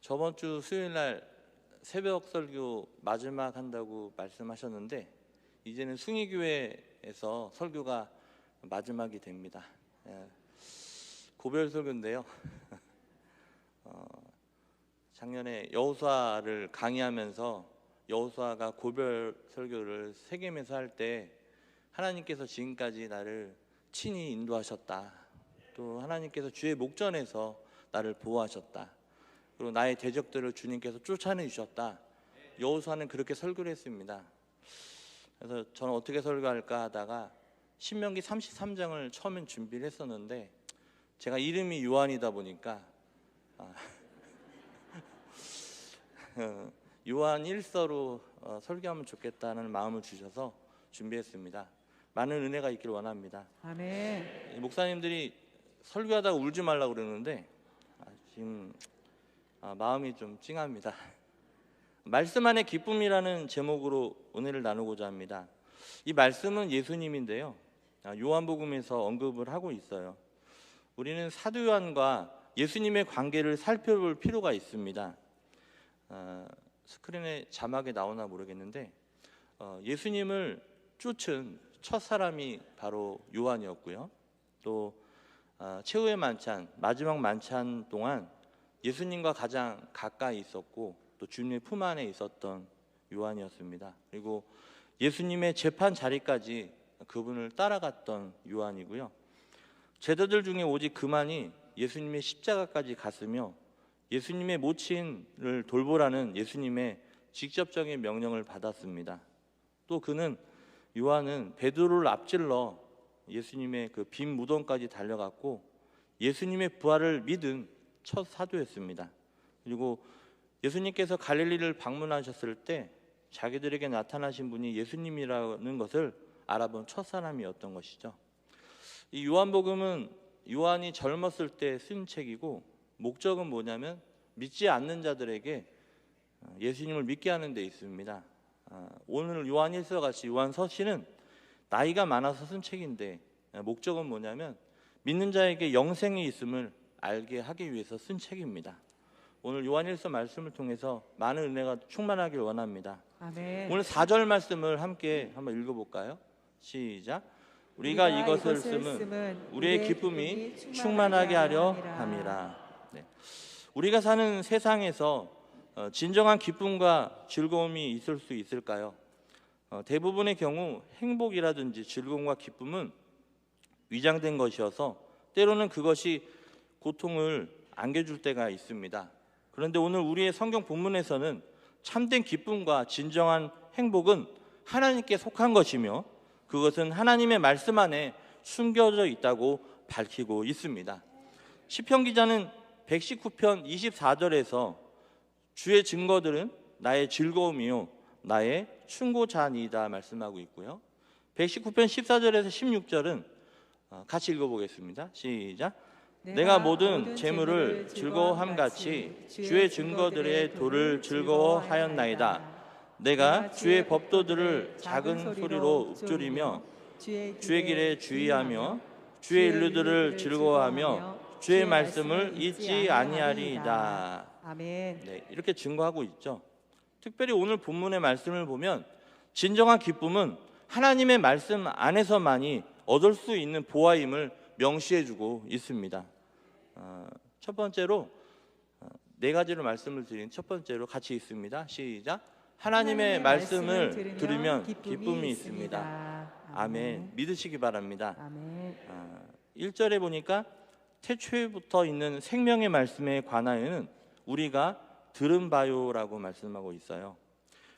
저번 주 수요일 날 새벽 설교 마지막 한다고 말씀하셨는데 이제는 숭의교회에서 설교가 마지막이 됩니다. 고별 설교인데요. 작년에 여호수아를 강의하면서 여호수아가 고별 설교를 세겜에서 할 때 하나님께서 지금까지 나를 친히 인도하셨다. 또 하나님께서 주의 목전에서 나를 보호하셨다. 그리고 나의 대적들을 주님께서 쫓아내 주셨다. 여호수아는 그렇게 설교를 했습니다. 그래서 저는 어떻게 설교할까 하다가 신명기 33장을 처음엔 준비를 했었는데 제가 이름이 요한이다 보니까 요한 1서로 설교하면 좋겠다는 마음을 주셔서 준비했습니다. 많은 은혜가 있기를 원합니다. 아멘. 목사님들이 설교하다가 울지 말라고 그러는데 지금 마음이 좀 찡합니다. 말씀 안의 기쁨이라는 제목으로 은혜를 나누고자 합니다. 이 말씀은 예수님인데요, 요한복음에서 언급을 하고 있어요. 우리는 사도 요한과 예수님의 관계를 살펴볼 필요가 있습니다. 스크린에 자막에 나오나 모르겠는데 예수님을 쫓은 첫 사람이 바로 요한이었고요. 또 최후의 만찬, 마지막 만찬 동안 예수님과 가장 가까이 있었고 또 주님의 품 안에 있었던 요한이었습니다. 그리고 예수님의 재판 자리까지 그분을 따라갔던 요한이고요. 제자들 중에 오직 그만이 예수님의 십자가까지 갔으며 예수님의 모친을 돌보라는 예수님의 직접적인 명령을 받았습니다. 또 요한은 베드로를 앞질러 예수님의 그 빈 무덤까지 달려갔고 예수님의 부활을 믿은 첫 사도였습니다. 그리고 예수님께서 갈릴리를 방문하셨을 때 자기들에게 나타나신 분이 예수님이라는 것을 알아본 첫 사람이었던 것이죠. 이 요한복음은 요한이 젊었을 때 쓴 책이고 목적은 뭐냐면 믿지 않는 자들에게 예수님을 믿게 하는 데 있습니다. 오늘 요한 1서 같이 요한 서신은 나이가 많아서 쓴 책인데 목적은 뭐냐면 믿는 자에게 영생이 있음을 알게 하기 위해서 쓴 책입니다. 오늘 요한 1서 말씀을 통해서 많은 은혜가 충만하길 원합니다. 아멘. 오늘 4절 말씀을 함께 한번 읽어볼까요? 시작. 우리가 이것을 쓰면 우리의 기쁨이 충만하게 하려 함이라. 네. 우리가 사는 세상에서 진정한 기쁨과 즐거움이 있을 수 있을까요? 대부분의 경우 행복이라든지 즐거움과 기쁨은 위장된 것이어서 때로는 그것이 고통을 안겨줄 때가 있습니다. 그런데 오늘 우리의 성경 본문에서는 참된 기쁨과 진정한 행복은 하나님께 속한 것이며 그것은 하나님의 말씀 안에 숨겨져 있다고 밝히고 있습니다. 시편 기자는 119편 24절에서 주의 증거들은 나의 즐거움이요 나의 충고자니이다 말씀하고 있고요. 119편 14절에서 16절은 같이 읽어보겠습니다. 시작. 내가 모든 재물을 즐거워함같이 주의 증거들의 도를 즐거워하였나이다. 내가 주의 법도들을 작은 소리로 읊조리며 주의 길에 주의하며 주의 일루들을 즐거워하며 주의 말씀을 잊지 아니하리이다. 아멘. 네, 이렇게 증거하고 있죠. 특별히 오늘 본문의 말씀을 보면 진정한 기쁨은 하나님의 말씀 안에서만이 얻을 수 있는 보화임을 명시해주고 있습니다. 첫 번째로 네 가지로 말씀을 드린 첫 번째로 같이 있습니다. 시작. 하나님의 말씀을 들으면 기쁨이 있습니다. 아멘. 믿으시기 바랍니다. 아멘. 1절에 보니까 태초에부터 있는 생명의 말씀에 관하여는 우리가 들은 바요라고 말씀하고 있어요.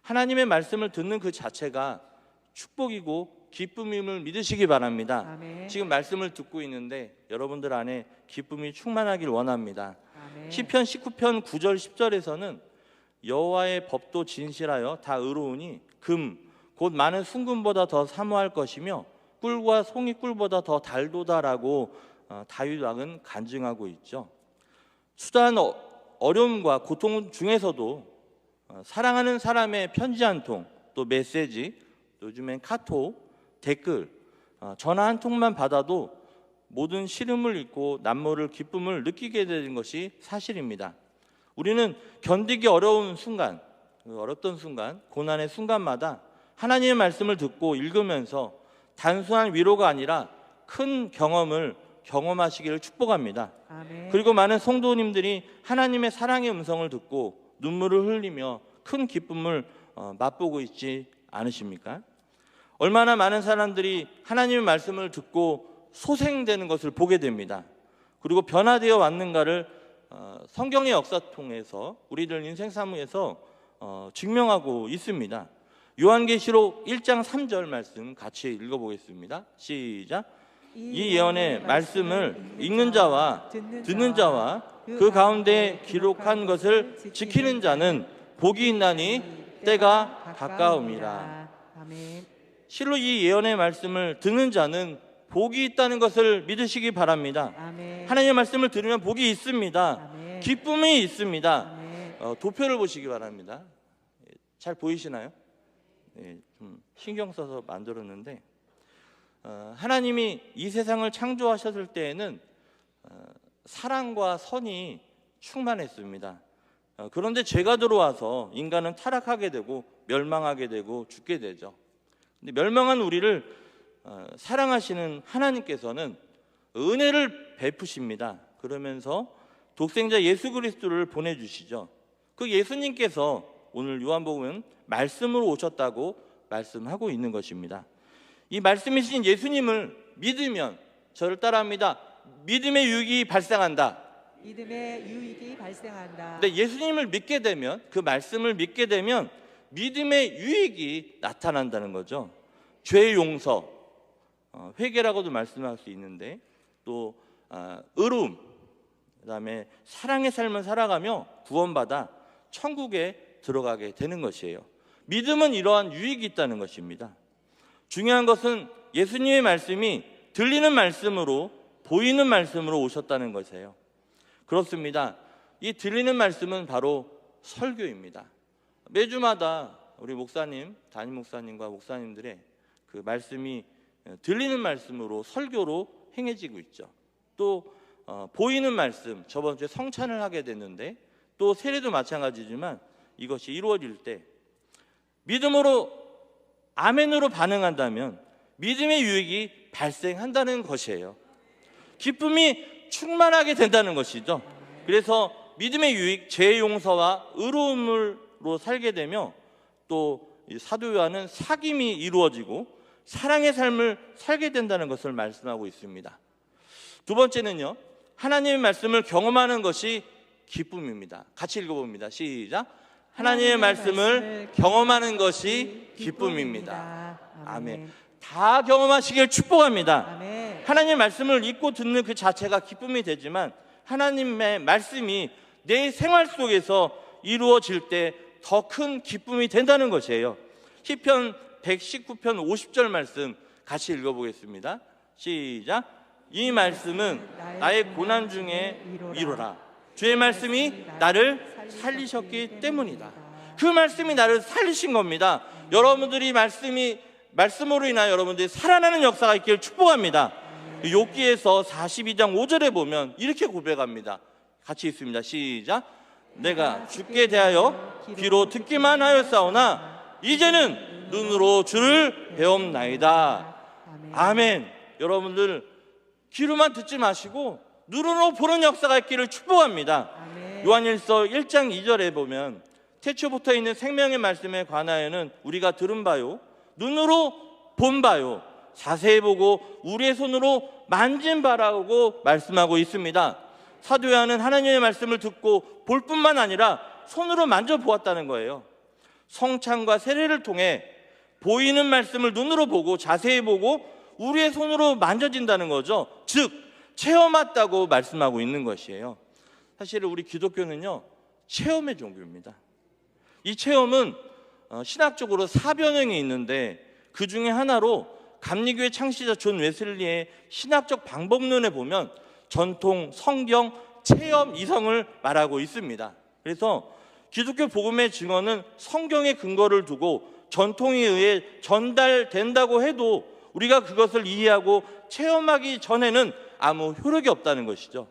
하나님의 말씀을 듣는 그 자체가 축복이고 기쁨임을 믿으시기 바랍니다. 아멘. 지금 말씀을 듣고 있는데 여러분들 안에 기쁨이 충만하길 원합니다. 아멘. 시편 19편 9절 10절에서는 여호와의 법도 진실하여 다 의로우니 금 곧 많은 순금보다 더 사모할 것이며 꿀과 송이꿀보다 더 달도다라고 다윗 왕은 간증하고 있죠. 수다한 어려움과 고통 중에서도 사랑하는 사람의 편지 한 통, 또 메시지, 요즘엔 카톡, 댓글, 전화 한 통만 받아도 모든 시름을 잊고 남모를 기쁨을 느끼게 되는 것이 사실입니다. 우리는 견디기 어려운 순간, 어렵던 순간, 고난의 순간마다 하나님의 말씀을 듣고 읽으면서 단순한 위로가 아니라 큰 경험을 경험하시기를 축복합니다. 아멘. 그리고 많은 성도님들이 하나님의 사랑의 음성을 듣고 눈물을 흘리며 큰 기쁨을 맛보고 있지 않으십니까? 얼마나 많은 사람들이 하나님의 말씀을 듣고 소생되는 것을 보게 됩니다. 그리고 변화되어 왔는가를 성경의 역사 통해서 우리들 인생 사무에서 증명하고 있습니다. 요한계시록 1장 3절 말씀 같이 읽어보겠습니다. 시작. 이 예언의 말씀을 읽는 자와 듣는 자와 그 가운데 기록한 것을 지키는 자는 복이 있나니 때가 가까움이라. 아멘. 실로 이 예언의 말씀을 듣는 자는 복이 있다는 것을 믿으시기 바랍니다. 아멘. 하나님의 말씀을 들으면 복이 있습니다. 아멘. 기쁨이 있습니다. 아멘. 도표를 보시기 바랍니다. 잘 보이시나요? 좀 신경 써서 만들었는데 하나님이 이 세상을 창조하셨을 때에는 사랑과 선이 충만했습니다. 그런데 죄가 들어와서 인간은 타락하게 되고 멸망하게 되고 죽게 되죠. 근데 멸망한 우리를 사랑하시는 하나님께서는 은혜를 베푸십니다. 그러면서 독생자 예수 그리스도를 보내주시죠. 그 예수님께서 오늘 요한복음은 말씀으로 오셨다고 말씀하고 있는 것입니다. 이 말씀이신 예수님을 믿으면 저를 따라합니다. 믿음의 유익이 발생한다. 믿음의 유익이 발생한다. 근데 예수님을 믿게 되면, 그 말씀을 믿게 되면 믿음의 유익이 나타난다는 거죠. 죄 용서, 회개라고도 말씀할 수 있는데 또 의로움, 그다음에 사랑의 삶을 살아가며 구원받아 천국에 들어가게 되는 것이에요. 믿음은 이러한 유익이 있다는 것입니다. 중요한 것은 예수님의 말씀이 들리는 말씀으로, 보이는 말씀으로 오셨다는 것이에요. 그렇습니다. 이 들리는 말씀은 바로 설교입니다. 매주마다 우리 목사님, 담임 목사님과 목사님들의 그 말씀이 들리는 말씀으로 설교로 행해지고 있죠. 또 보이는 말씀, 저번 주에 성찬을 하게 됐는데 또 세례도 마찬가지지만 이것이 이루어질 때 믿음으로 아멘으로 반응한다면 믿음의 유익이 발생한다는 것이에요. 기쁨이 충만하게 된다는 것이죠. 그래서 믿음의 유익, 죄 용서와 의로움으로 살게 되며 또 사도 요한은 사귐이 이루어지고 사랑의 삶을 살게 된다는 것을 말씀하고 있습니다. 두 번째는요, 하나님의 말씀을 경험하는 것이 기쁨입니다. 같이 읽어봅니다. 시작. 하나님의 말씀을 경험하는 것이 기쁨입니다. 아멘. 다 경험하시길 축복합니다. 아멘. 하나님의 말씀을 읽고 듣는 그 자체가 기쁨이 되지만 하나님의 말씀이 내 생활 속에서 이루어질 때 더 큰 기쁨이 된다는 것이에요. 시편 119편 50절 말씀 같이 읽어보겠습니다. 시작. 이 말씀은 나의 고난 중에 위로라. 주의 말씀이 나를 살리셨기 때문이다. 그 말씀이 나를 살리신 겁니다. 여러분들이 말씀으로 인하여 여러분들이 살아나는 역사가 있기를 축복합니다. 욥기에서 42장 5절에 보면 이렇게 고백합니다. 같이 읽습니다. 시작. 내가 주께 대하여 귀로 듣기만 하였사오나 이제는 눈으로 주를 배움나이다. 아멘. 여러분들 귀로만 듣지 마시고 눈으로 보는 역사가 있기를 축복합니다. 아멘. 요한일서 1장 2절에 보면 태초부터 있는 생명의 말씀에 관하여는 우리가 들은 바요, 눈으로 본 바요, 자세히 보고 우리의 손으로 만진 바라고 말씀하고 있습니다. 사도 요한은 하나님의 말씀을 듣고 볼 뿐만 아니라 손으로 만져보았다는 거예요. 성찬과 세례를 통해 보이는 말씀을 눈으로 보고 자세히 보고 우리의 손으로 만져진다는 거죠. 즉 체험했다고 말씀하고 있는 것이에요. 사실 우리 기독교는요, 체험의 종교입니다. 이 체험은 신학적으로 4변형이 있는데 그 중에 하나로 감리교회 창시자 존 웨슬리의 신학적 방법론에 보면 전통, 성경, 체험, 이성을 말하고 있습니다. 그래서 기독교 복음의 증언은 성경의 근거를 두고 전통에 의해 전달된다고 해도 우리가 그것을 이해하고 체험하기 전에는 아무 효력이 없다는 것이죠.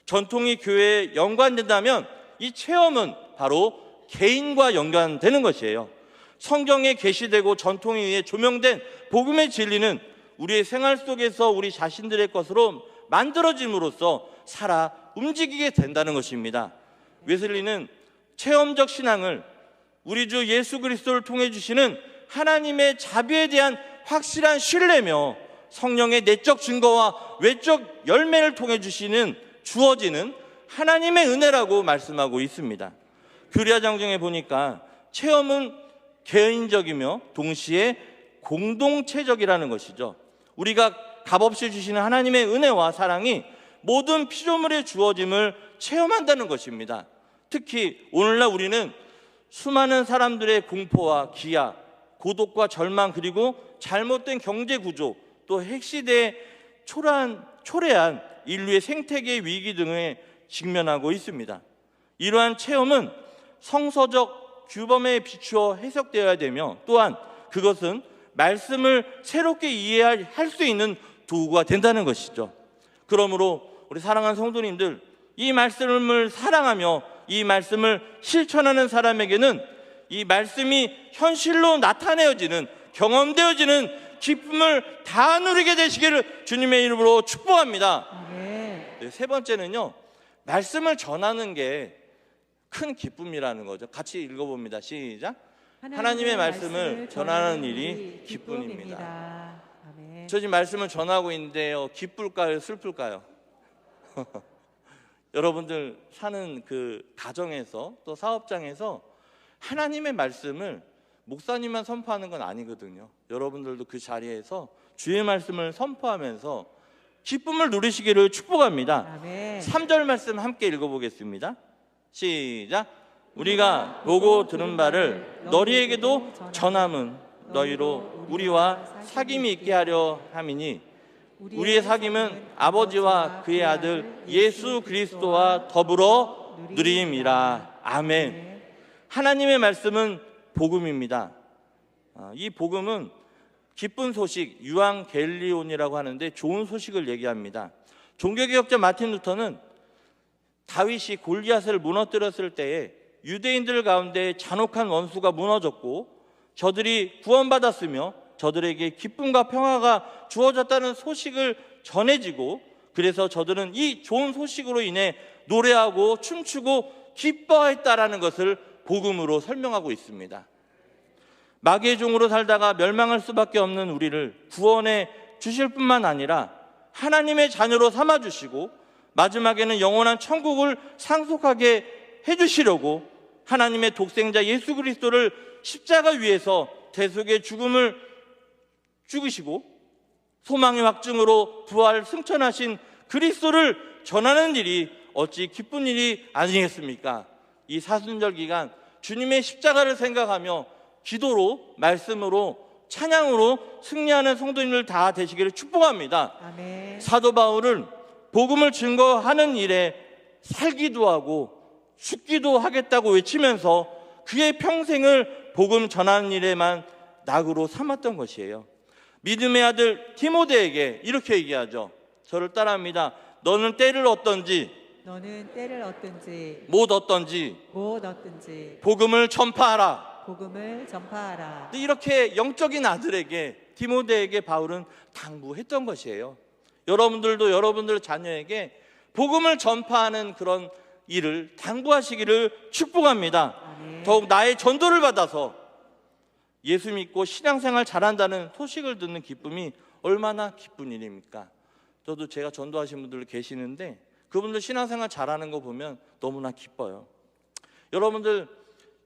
전통이 교회에 연관된다면 이 체험은 바로 개인과 연관되는 것이에요. 성경에 계시되고 전통에 의해 조명된 복음의 진리는 우리의 생활 속에서 우리 자신들의 것으로 만들어짐으로써 살아 움직이게 된다는 것입니다. 웨슬리는 체험적 신앙을 우리 주 예수 그리스도를 통해 주시는 하나님의 자비에 대한 확실한 신뢰며 성령의 내적 증거와 외적 열매를 통해 주어지는 하나님의 은혜라고 말씀하고 있습니다. 교리와 장정에 보니까 체험은 개인적이며 동시에 공동체적이라는 것이죠. 우리가 값없이 주시는 하나님의 은혜와 사랑이 모든 피조물에 주어짐을 체험한다는 것입니다. 특히 오늘날 우리는 수많은 사람들의 공포와 기아, 고독과 절망, 그리고 잘못된 경제 구조, 또 핵시대의 초래한 인류의 생태계 위기 등에 직면하고 있습니다. 이러한 체험은 성서적 규범에 비추어 해석되어야 되며, 또한 그것은 말씀을 새롭게 이해할 수 있는 도구가 된다는 것이죠. 그러므로 우리 사랑하는 성도님들, 이 말씀을 사랑하며 이 말씀을 실천하는 사람에게는 이 말씀이 현실로 나타내어지는, 경험되어지는 기쁨을 다 누리게 되시기를 주님의 이름으로 축복합니다. 네, 세 번째는요, 말씀을 전하는 게 큰 기쁨이라는 거죠. 같이 읽어봅니다. 시작. 하나님의 말씀을 전하는 일이 기쁨입니다. 아멘. 저 지금 말씀을 전하고 있는데요, 기쁠까요, 슬플까요? 여러분들 사는 그 가정에서, 또 사업장에서 하나님의 말씀을 목사님만 선포하는 건 아니거든요. 여러분들도 그 자리에서 주의 말씀을 선포하면서 기쁨을 누리시기를 축복합니다. 아멘. 3절 말씀 함께 읽어보겠습니다. 시작. 우리가 보고 들은 바를 너희에게도 전함은 너희로 우리와 사귐이 있게 하려 함이니 우리의 사귐은 아버지와 그의 아들 예수 그리스도와 더불어 누림이라. 아멘. 하나님의 말씀은 복음입니다. 이 복음은 기쁜 소식, 유앙겔리온이라고 하는데 좋은 소식을 얘기합니다. 종교개혁자 마틴 루터는 다윗이 골리앗을 무너뜨렸을 때에 유대인들 가운데 잔혹한 원수가 무너졌고 저들이 구원받았으며 저들에게 기쁨과 평화가 주어졌다는 소식을 전해지고, 그래서 저들은 이 좋은 소식으로 인해 노래하고 춤추고 기뻐했다라는 것을 복음으로 설명하고 있습니다. 마귀의 종으로 살다가 멸망할 수밖에 없는 우리를 구원해 주실 뿐만 아니라 하나님의 자녀로 삼아주시고 마지막에는 영원한 천국을 상속하게 해주시려고 하나님의 독생자 예수 그리스도를 십자가 위에서 대속의 죽음을 죽으시고 소망의 확증으로 부활 승천하신 그리스도를 전하는 일이 어찌 기쁜 일이 아니겠습니까? 이 사순절 기간 주님의 십자가를 생각하며 기도로, 말씀으로, 찬양으로 승리하는 성도님들 다 되시기를 축복합니다. 아멘. 사도 바울은 복음을 증거하는 일에 살기도 하고 죽기도 하겠다고 외치면서 그의 평생을 복음 전하는 일에만 낙으로 삼았던 것이에요. 믿음의 아들 디모데에게 이렇게 얘기하죠. 저를 따라합니다. 너는 때를 얻든지 못 얻든지 복음을 전파하라. 이렇게 영적인 아들에게, 디모데에게 바울은 당부했던 것이에요. 여러분들도 여러분들 자녀에게 복음을 전파하는 그런 일을 당부하시기를 축복합니다. 아멘. 더욱 나의 전도를 받아서 예수 믿고 신앙생활 잘한다는 소식을 듣는 기쁨이 얼마나 기쁜 일입니까? 저도 제가 전도하신 분들 계시는데 그분들 신앙생활 잘하는 거 보면 너무나 기뻐요. 여러분들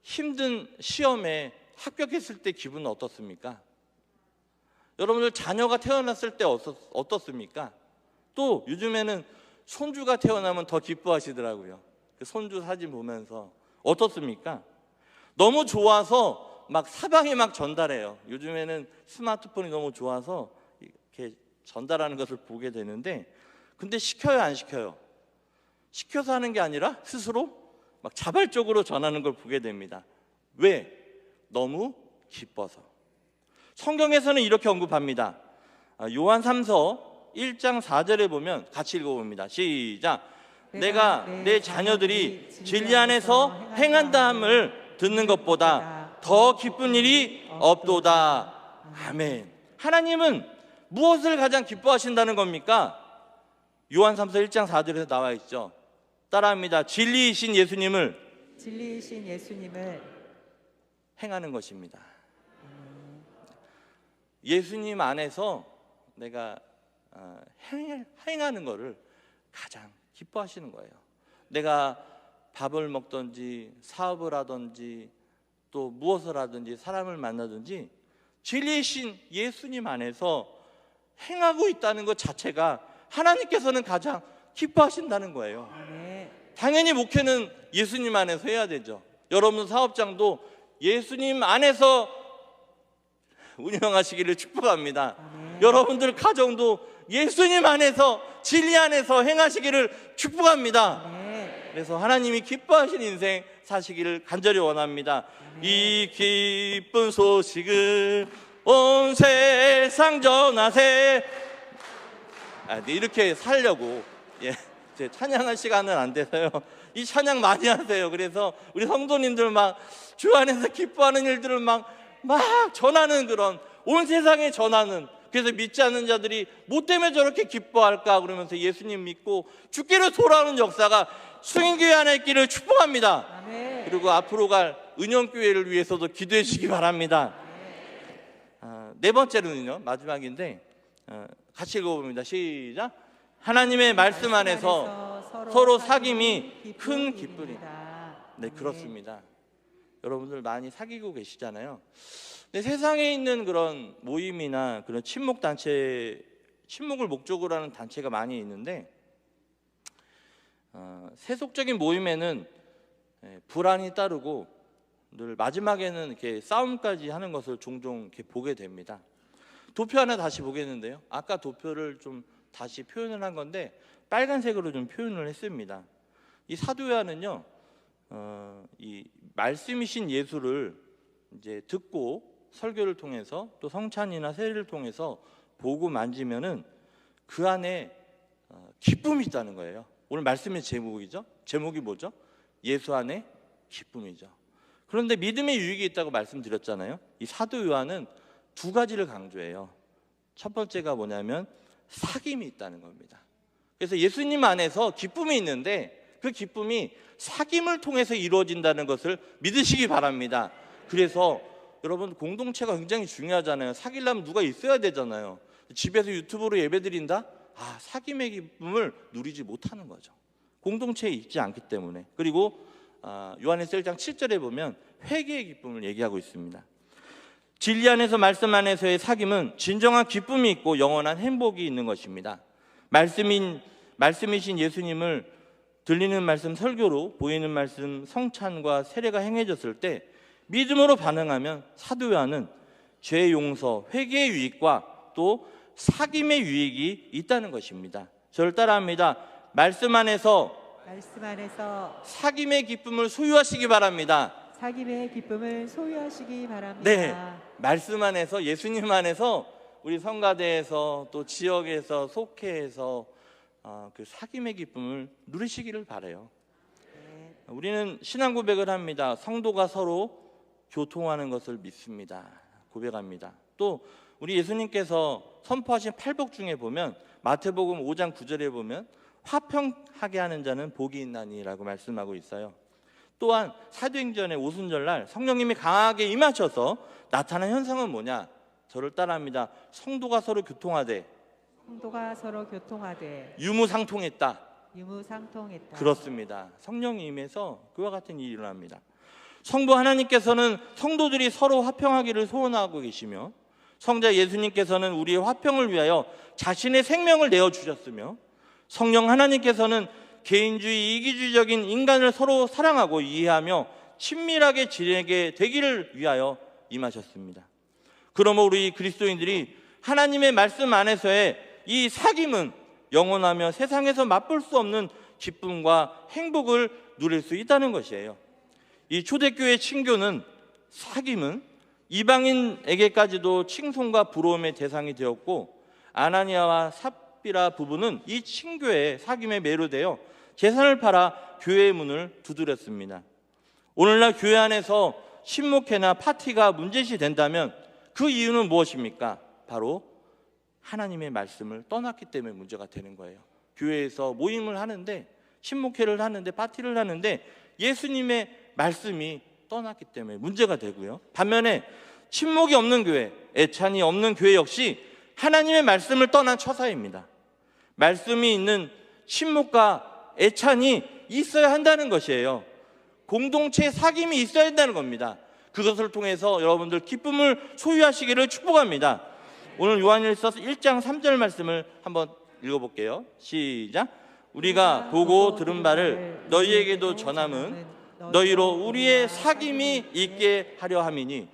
힘든 시험에 합격했을 때 기분은 어떻습니까? 여러분들 자녀가 태어났을 때 어떻습니까? 또 요즘에는 손주가 태어나면 더 기뻐하시더라고요. 그 손주 사진 보면서 어떻습니까? 너무 좋아서 막 사방에 막 전달해요. 요즘에는 스마트폰이 너무 좋아서 이렇게 전달하는 것을 보게 되는데, 근데 시켜요, 안 시켜요? 시켜서 하는 게 아니라 스스로 막 자발적으로 전하는 걸 보게 됩니다. 왜? 너무 기뻐서. 성경에서는 이렇게 언급합니다. 요한 3서 1장 4절에 보면 같이 읽어봅니다. 시작. 내가 내 자녀들이 진리 안에서 행한다함을 듣는 것보다 더 기쁜 일이 없도다. 아멘. 하나님은 무엇을 가장 기뻐하신다는 겁니까? 요한 3서 1장 4절에서 나와 있죠. 따라합니다. 진리이신 예수님을 행하는 것입니다. 예수님 안에서 내가 행하는 것을 가장 기뻐하시는 거예요. 내가 밥을 먹든지 사업을 하든지 또 무엇을 하든지 사람을 만나든지 진리이신 예수님 안에서 행하고 있다는 것 자체가 하나님께서는 가장 기뻐하신다는 거예요. 당연히 목회는 예수님 안에서 해야 되죠. 여러분 사업장도 예수님 안에서 운영하시기를 축복합니다. 여러분들 가정도 예수님 안에서 진리 안에서 행하시기를 축복합니다. 그래서 하나님이 기뻐하신 인생 사시기를 간절히 원합니다. 이 기쁜 소식을 온 세상 전하세. 이렇게 살려고 제 찬양할 시간은 안 돼서요. 이 찬양 많이 하세요. 그래서 우리 성도님들 막 주 안에서 기뻐하는 일들을 막 전하는 그런 온 세상에 전하는. 그래서 믿지 않는 자들이 뭐 때문에 저렇게 기뻐할까 그러면서 예수님 믿고 주께로 돌아오는 역사가 승인교회 안에 있기를 축복합니다. 아멘. 그리고 앞으로 갈 은영교회를 위해서도 기도해 주시기 바랍니다. 네 번째로는요, 마지막인데 같이 읽어봅니다. 시작. 하나님의 말씀 안에서 서로 사귐이 큰 기쁨이다. 네, 그렇습니다. 여러분들 많이 사귀고 계시잖아요. 근데 세상에 있는 그런 모임이나 그런 친목 단체, 친목을 목적으로 하는 단체가 많이 있는데 세속적인 모임에는 불안이 따르고 늘 마지막에는 이렇게 싸움까지 하는 것을 종종 이렇게 보게 됩니다. 도표 하나 다시 보겠는데요. 아까 도표를 좀 다시 표현을 한 건데 빨간색으로 좀 표현을 했습니다. 이 사도요한은요, 이 말씀이신 예수를 이제 듣고 설교를 통해서 또 성찬이나 세례를 통해서 보고 만지면은 그 안에 기쁨이 있다는 거예요. 오늘 말씀의 제목이죠. 제목이 뭐죠? 예수 안에 기쁨이죠. 그런데 믿음의 유익이 있다고 말씀드렸잖아요. 이 사도 요한은 두 가지를 강조해요. 첫 번째가 뭐냐면 사귐이 있다는 겁니다. 그래서 예수님 안에서 기쁨이 있는데 그 기쁨이 사귐을 통해서 이루어진다는 것을 믿으시기 바랍니다. 그래서 여러분 공동체가 굉장히 중요하잖아요. 사귀려면 누가 있어야 되잖아요. 집에서 유튜브로 예배드린다? 사귐의 기쁨을 누리지 못하는 거죠. 공동체에 있지 않기 때문에. 그리고 요한에서 1장 7절에 보면 회개의 기쁨을 얘기하고 있습니다. 진리 안에서 말씀 안에서의 사귐은 진정한 기쁨이 있고 영원한 행복이 있는 것입니다. 말씀이신 예수님을 들리는 말씀 설교로 보이는 말씀 성찬과 세례가 행해졌을 때 믿음으로 반응하면 사도 요한은 죄 용서, 회개의 유익과 또 사귐의 유익이 있다는 것입니다. 저를 따라합니다. 말씀 안에서 사귐의 기쁨을 소유하시기 바랍니다. 사귐의 기쁨을 소유하시기 바랍니다. 네, 말씀 안에서 예수님 안에서 우리 성가대에서 또 지역에서 속회에서 그 사귐의 기쁨을 누리시기를 바라요. 네. 우리는 신앙 고백을 합니다. 성도가 서로 교통하는 것을 믿습니다. 고백합니다. 또 우리 예수님께서 선포하신 팔복 중에 보면 마태복음 5장 9절에 보면 화평하게 하는 자는 복이 있나니라고 말씀하고 있어요. 또한 사도행전의 오순절날 성령님이 강하게 임하셔서 나타난 현상은 뭐냐? 저를 따라합니다. 성도가 서로 교통하되 유무상통했다. 그렇습니다. 성령이 임해서 그와 같은 일이 일어납니다. 성부 하나님께서는 성도들이 서로 화평하기를 소원하고 계시며 성자 예수님께서는 우리의 화평을 위하여 자신의 생명을 내어주셨으며 성령 하나님께서는 개인주의, 이기주의적인 인간을 서로 사랑하고 이해하며 친밀하게 지내게 되기를 위하여 임하셨습니다. 그러므로 우리 그리스도인들이 하나님의 말씀 안에서의 이 사귐은 영원하며 세상에서 맛볼 수 없는 기쁨과 행복을 누릴 수 있다는 것이에요. 이 초대교회 친교는 사귐은 이방인에게까지도 칭송과 부러움의 대상이 되었고 아나니아와 삽비라 부부는 이 친교의 사귐에 매료되어 재산을 팔아 교회의 문을 두드렸습니다. 오늘날 교회 안에서 신목회나 파티가 문제시 된다면 그 이유는 무엇입니까? 바로 하나님의 말씀을 떠났기 때문에 문제가 되는 거예요. 교회에서 모임을 하는데, 신목회를 하는데, 파티를 하는데 예수님의 말씀이 떠났기 때문에 문제가 되고요. 반면에 친목이 없는 교회, 애찬이 없는 교회 역시 하나님의 말씀을 떠난 처사입니다. 말씀이 있는 친목과 애찬이 있어야 한다는 것이에요. 공동체 사귐이 있어야 한다는 겁니다. 그것을 통해서 여러분들 기쁨을 소유하시기를 축복합니다. 오늘 요한일서 1장 3절 말씀을 한번 읽어볼게요. 시작. 우리가 보고 들은 바를 너희에게도 전함은 너희로 우리의 사귐이 있게 하려 함이니,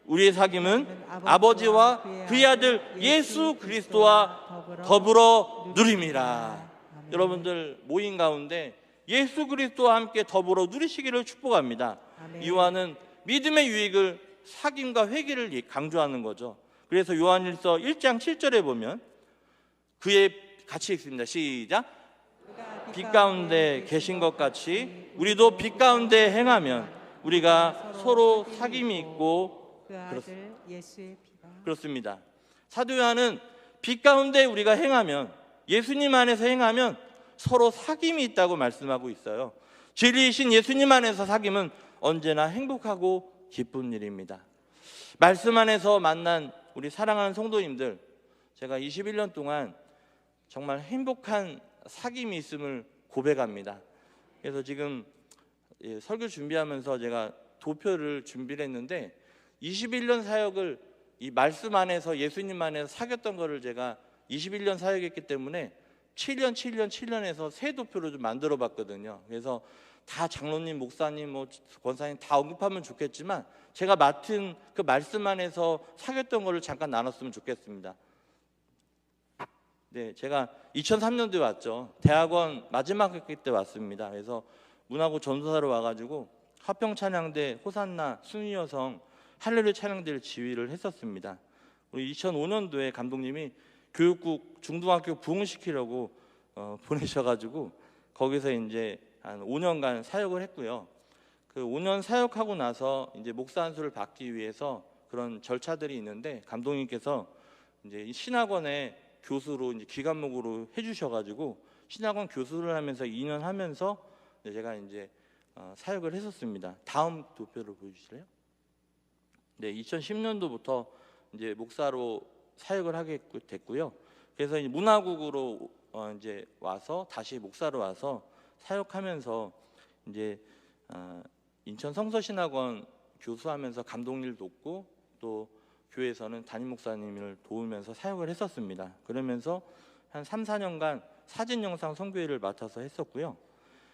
우리의 사귐은 아버지와 그의 아들 예수 그리스도와 더불어 누림이라. 여러분들 모임 가운데 예수 그리스도와 함께 더불어 누리시기를 축복합니다. 요한은 믿음의 유익을 사귐과 회개를 강조하는 거죠. 그래서 요한일서 1장 7절에 보면 그의 같이 읽습니다. 시작. 빛 가운데 계신 것 같이 우리도 빛 가운데 행하면 우리가 서로 사귐이 있고 그 아들 예수의 피가. 그렇습니다. 사도 요한은 빛 가운데 우리가 행하면, 예수님 안에서 행하면 서로 사귐이 있다고 말씀하고 있어요. 진리이신 예수님 안에서 사귐은 언제나 행복하고 기쁜 일입니다. 말씀 안에서 만난 우리 사랑하는 성도님들, 제가 21년 동안 정말 행복한 사귐이 있음을 고백합니다. 그래서 지금 설교 준비하면서 제가 도표를 준비를 했는데 21년 사역을 이 말씀 안에서, 예수님 안에서 사귀었던 거를 제가 21년 사역했기 때문에 7년에서 새 도표를 좀 만들어 봤거든요. 그래서 다 장로님, 목사님, 권사님 다 언급하면 좋겠지만 제가 맡은 그 말씀 안에서 사귀었던 거를 잠깐 나눴으면 좋겠습니다. 네, 제가 2003년도에 왔죠. 대학원 마지막 학기 때 왔습니다. 그래서 문화고 전도사로 와가지고 화평 찬양대, 호산나, 순위여성, 할렐루야 찬양대를 지휘를 했었습니다. 우리 2005년도에 감독님이 교육국 중등학교 부흥시키려고 보내셔가지고 거기서 이제 한 5년간 사역을 했고요. 그 5년 사역하고 나서 이제 목사 안수를 받기 위해서 그런 절차들이 있는데 감독님께서 이제 신학원에 교수로 이제 기관목으로 해주셔가지고 신학원 교수를 하면서 2년 하면서 제가 이제 사역을 했었습니다. 다음 도표를 보여주실래요? 네, 2010년도부터 이제 목사로 사역을 하게 됐고요. 그래서 이제 문화국으로 이제 와서 다시 목사로 와서 사역하면서 이제 인천 성서신학원 교수하면서 감독일 돕고 또 교회에서는 담임 목사님을 도우면서 사역을 했었습니다. 그러면서 한 3, 4년간 사진 영상 선교회를 맡아서 했었고요.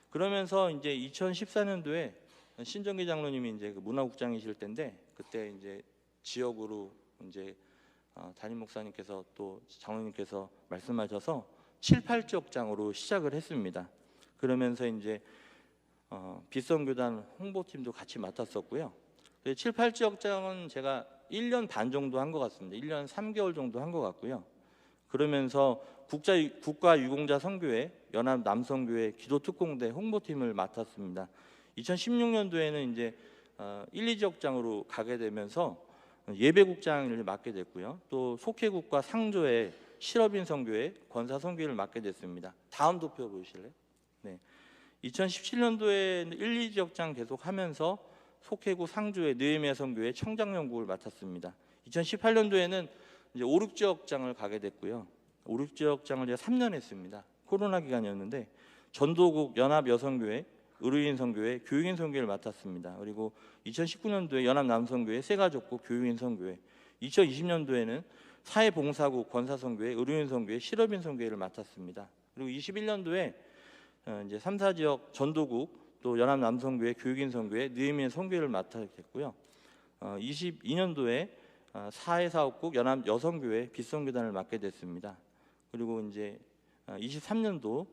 그러면서 이제 2014년도에 신정기 장로님이 이제 그 문화국장이실 때인데 그때 이제 지역으로 이제 담임 목사님께서 또 장로님께서 말씀하셔서 7, 8지역장으로 시작을 했습니다. 그러면서 이제 빛성교단 홍보팀도 같이 맡았었고요. 7, 8지역장은 제가 1년 반 정도 한 것 같습니다. 1년 3개월 정도 한 것 같고요. 그러면서 국가유공자 선교회, 연합남성교회, 기도특공대 홍보팀을 맡았습니다. 2016년도에는 이제 1, 2지역장으로 가게 되면서 예배국장을 맡게 됐고요. 또 속회국과 상조회, 실업인 선교회, 권사 선교회를 맡게 됐습니다. 다음 도표 보실래요? 네. 2017년도에 1, 2지역장 계속 하면서 속회국 상조회, 느헤미야 선교회, 청장연구를 맡았습니다. 2018년도에는 이제 5, 6지역장을 가게 됐고요. 5, 6지역장을 제가 3년 했습니다. 코로나 기간이었는데 전도국 연합여성교회, 의료인 선교회, 교육인 선교회를 맡았습니다. 그리고 2019년도에 연합남성교회, 세가족국, 교육인 선교회, 2020년도에는 사회봉사국, 권사선교회, 의료인 선교회, 실업인 선교회를 맡았습니다. 그리고 21년도에 이제 3, 4지역 전도국, 또 연합남성교회, 교육인 선교회, 느헤미야 선교회를 맡게 됐고요. 22년도에 사회사업국, 연합여성교회, 빛성교단을 맡게 됐습니다. 그리고 이제 23년도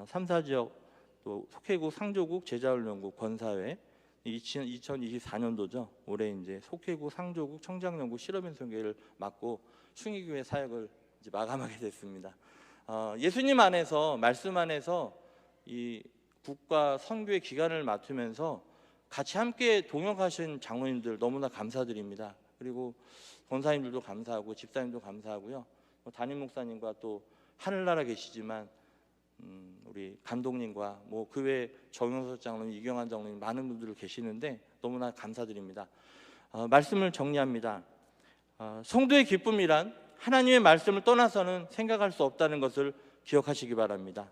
3, 4지역 또 속회국, 상조국, 제자훈련국, 권사회, 2024년도죠. 올해 이제 속회국, 상조국, 청장연구, 실업인 선교회를 맡고 충의교회 사역을 이제 마감하게 됐습니다. 예수님 안에서, 말씀 안에서 이 국가 선교의 기간을 맡으면서 같이 함께 동역하신 장로님들 너무나 감사드립니다. 그리고 권사님들도 감사하고 집사님도 감사하고요. 담임 목사님과 또 하늘나라 계시지만 우리 감독님과 그 외 정영석 장로님, 이경환 장로님 많은 분들 계시는데 너무나 감사드립니다. 말씀을 정리합니다. 성도의 기쁨이란 하나님의 말씀을 떠나서는 생각할 수 없다는 것을 기억하시기 바랍니다.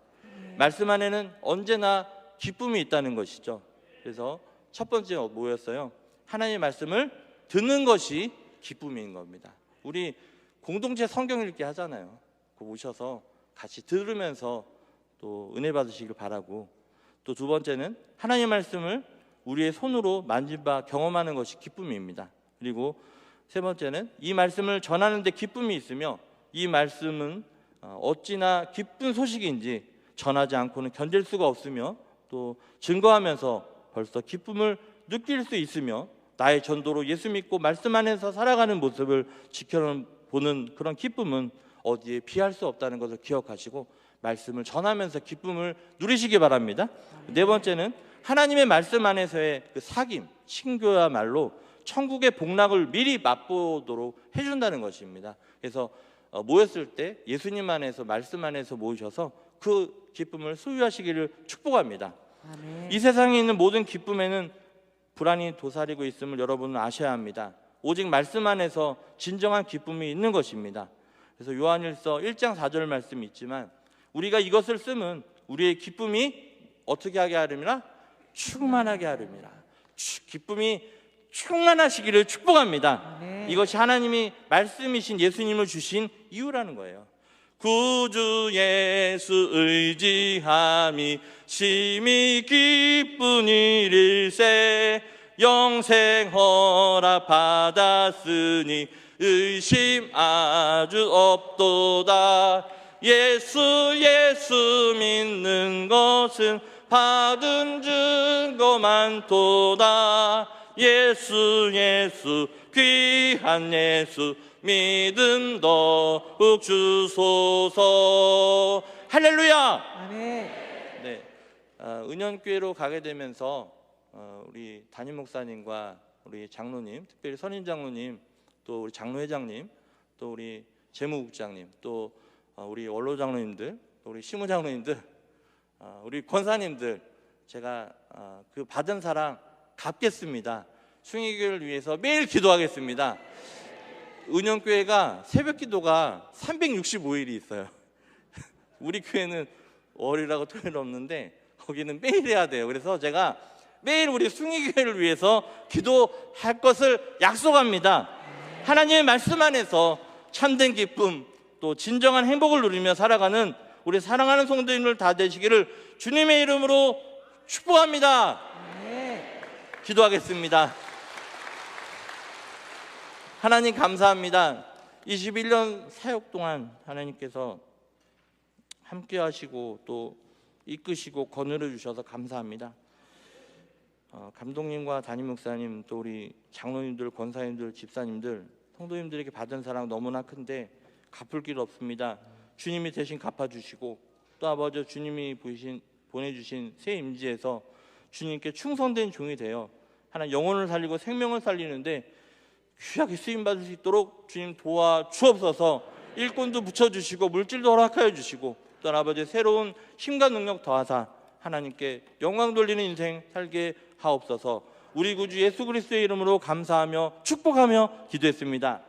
말씀 안에는 언제나 기쁨이 있다는 것이죠. 그래서 첫 번째 뭐였어요? 하나님의 말씀을 듣는 것이 기쁨인 겁니다. 우리 공동체 성경 읽기 하잖아요. 그거 오셔서 같이 들으면서 또 은혜 받으시길 바라고, 또 두 번째는 하나님의 말씀을 우리의 손으로 만지바 경험하는 것이 기쁨입니다. 그리고 세 번째는 이 말씀을 전하는 데 기쁨이 있으며 이 말씀은 어찌나 기쁜 소식인지 전하지 않고는 견딜 수가 없으며 또 증거하면서 벌써 기쁨을 느낄 수 있으며 나의 전도로 예수 믿고 말씀 안에서 살아가는 모습을 지켜보는 그런 기쁨은 어디에 비할 수 없다는 것을 기억하시고 말씀을 전하면서 기쁨을 누리시기 바랍니다. 네 번째는 하나님의 말씀 안에서의 그 사귐, 친교야말로 천국의 복락을 미리 맛보도록 해준다는 것입니다. 그래서 모였을 때 예수님 안에서 말씀 안에서 모이셔서 그 기쁨을 소유하시기를 축복합니다. 아멘. 이 세상에 있는 모든 기쁨에는 불안이 도사리고 있음을 여러분은 아셔야 합니다. 오직 말씀 안에서 진정한 기쁨이 있는 것입니다. 그래서 요한일서 1장 4절 말씀이 있지만 우리가 이것을 쓰면 우리의 기쁨이 어떻게 하게 하름이라? 충만하게 하름이라. 기쁨이 충만하시기를 축복합니다. 아멘. 이것이 하나님이 말씀이신 예수님을 주신 이유라는 거예요. 구주 예수 의지함이 심히 기쁜 일일세 영생 허락 받았으니 의심 아주 없도다. 예수 믿는 것은 받은 증거 많도다. 예수 귀한 예수 믿음 더욱 주소서. 할렐루야. 아멘. 네, 은연교회로 가게 되면서 우리 담임 목사님과 우리 장로님, 특별히 선임 장로님, 또 우리 장로회장님, 또 우리 재무국장님, 또 우리 원로 장로님들, 또 우리 시무 장로님들, 우리 권사님들, 제가 그 받은 사랑 갚겠습니다. 숭의교회를 위해서 매일 기도하겠습니다. 은연교회가 새벽 기도가 365일이 있어요. 우리 교회는 월요일하고 토요일 없는데 거기는 매일 해야 돼요. 그래서 제가 매일 우리 숭의교회를 위해서 기도할 것을 약속합니다. 하나님의 말씀 안에서 참된 기쁨, 또 진정한 행복을 누리며 살아가는 우리 사랑하는 성도님들 다 되시기를 주님의 이름으로 축복합니다. 기도하겠습니다. 하나님 감사합니다. 21년 사역 동안 하나님께서 함께 하시고 또 이끄시고 거느려 주셔서 감사합니다. 감독님과 담임 목사님, 또 우리 장로님들, 권사님들, 집사님들, 성도님들에게 받은 사랑 너무나 큰데 갚을 길 없습니다. 주님이 대신 갚아주시고 또 아버지 주님이 보내주신 새 임지에서 주님께 충성된 종이 되어 하나님 영혼을 살리고 생명을 살리는데 귀하게 쓰임받을 수 있도록 주님 도와주옵소서. 일꾼도 붙여주시고 물질도 허락하여 주시고 또 아버지 새로운 힘과 능력 더하사 하나님께 영광 돌리는 인생 살게 하옵소서. 우리 구주 예수 그리스도의 이름으로 감사하며 축복하며 기도했습니다.